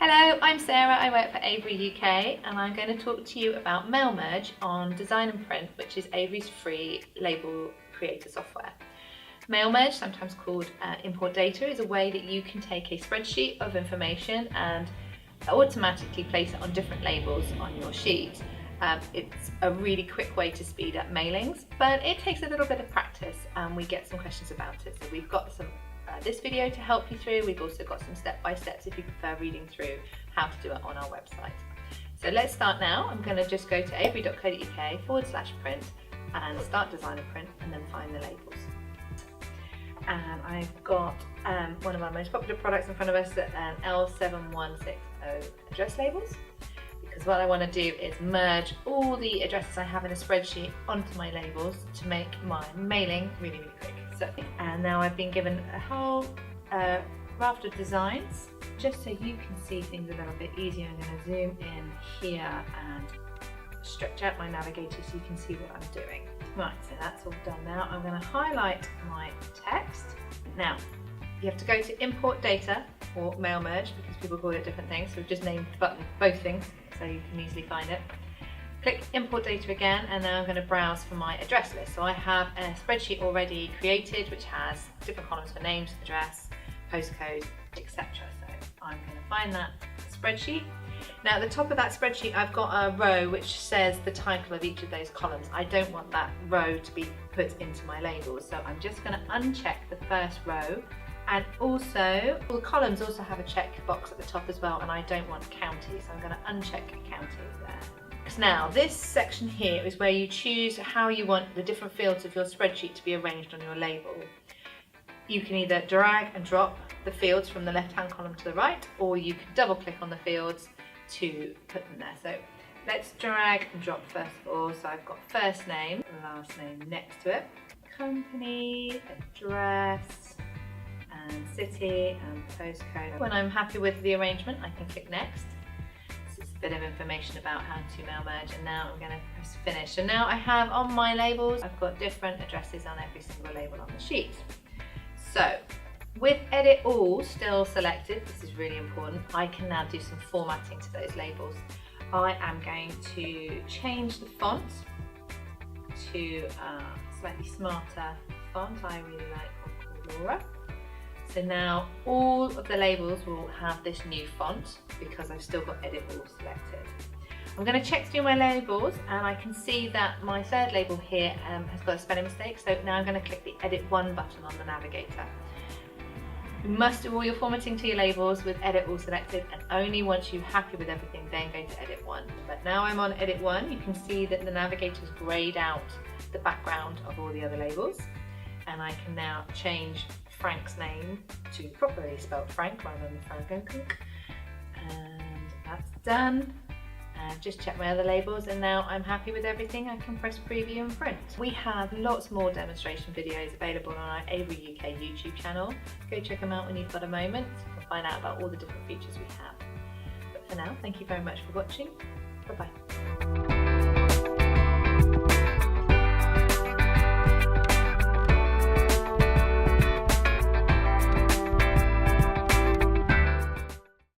Hello, I'm Sarah, I work for Avery UK and I'm going to talk to you about Mail Merge on Design Print, which is Avery's free label creator software. Mail Merge, sometimes called import data, is a way that you can take a spreadsheet of information and automatically place it on different labels on your sheet. It's a really quick way to speed up mailings, but it takes a little bit of practice and we get some questions about it. So we've got this video to help you through. We've also got some step-by-steps if you prefer reading through how to do it on our website. So let's start now. I'm going to just go to avery.co.uk/print and start Design Print and then find the labels. And I've got one of our most popular products in front of us, an L7160 address labels, because what I want to do is merge all the addresses I have in a spreadsheet onto my labels to make my mailing really quick. And now I've been given a whole raft of designs. Just so you can see things a little bit easier, I'm going to zoom in here and stretch out my navigator so you can see what I'm doing. Right, so that's all done now. I'm going to highlight my text. Now, you have to go to import data or mail merge because people call it different things. So we've just named the button both things so you can easily find it. Click import data again, and now I'm going to browse for my address list. So I have a spreadsheet already created which has different columns for names, address, postcode, etc. So I'm going to find that spreadsheet. Now at the top of that spreadsheet I've got a row which says the title of each of those columns. I don't want that row to be put into my labels, so I'm just going to uncheck the first row. And also, all the columns also have a check box at the top as well, and I don't want county, so I'm going to uncheck county there. Now, this section here is where you choose how you want the different fields of your spreadsheet to be arranged on your label. You can either drag and drop the fields from the left-hand column to the right, or you can double-click on the fields to put them there. So let's drag and drop first of all. So I've got first name and last name next to it, company, address, and city and postcode. When I'm happy with the arrangement, I can click next. This is a bit of information about how to mail merge, and now I'm going to press finish. And now I have on my labels, I've got different addresses on every single label on the sheet. So with edit all still selected, this is really important, I can now do some formatting to those labels. I am going to change the font to a slightly smarter font. I really like one called Laura. So now all of the labels will have this new font because I've still got edit all selected. I'm going to check through my labels and I can see that my third label here has got a spelling mistake, so now I'm going to click the edit one button on the navigator. You must do all your formatting to your labels with edit all selected, and only once you're happy with everything then go to edit one. But now I'm on edit one, you can see that the navigator's greyed out the background of all the other labels, and I can now change Frank's name to properly spelled Frank rather than Frank. And that's done. I've just checked my other labels and now I'm happy with everything. I can press preview and print. We have lots more demonstration videos available on our Avery UK YouTube channel. Go check them out when you've got a moment and find out about all the different features we have. But for now, thank you very much for watching. Bye bye.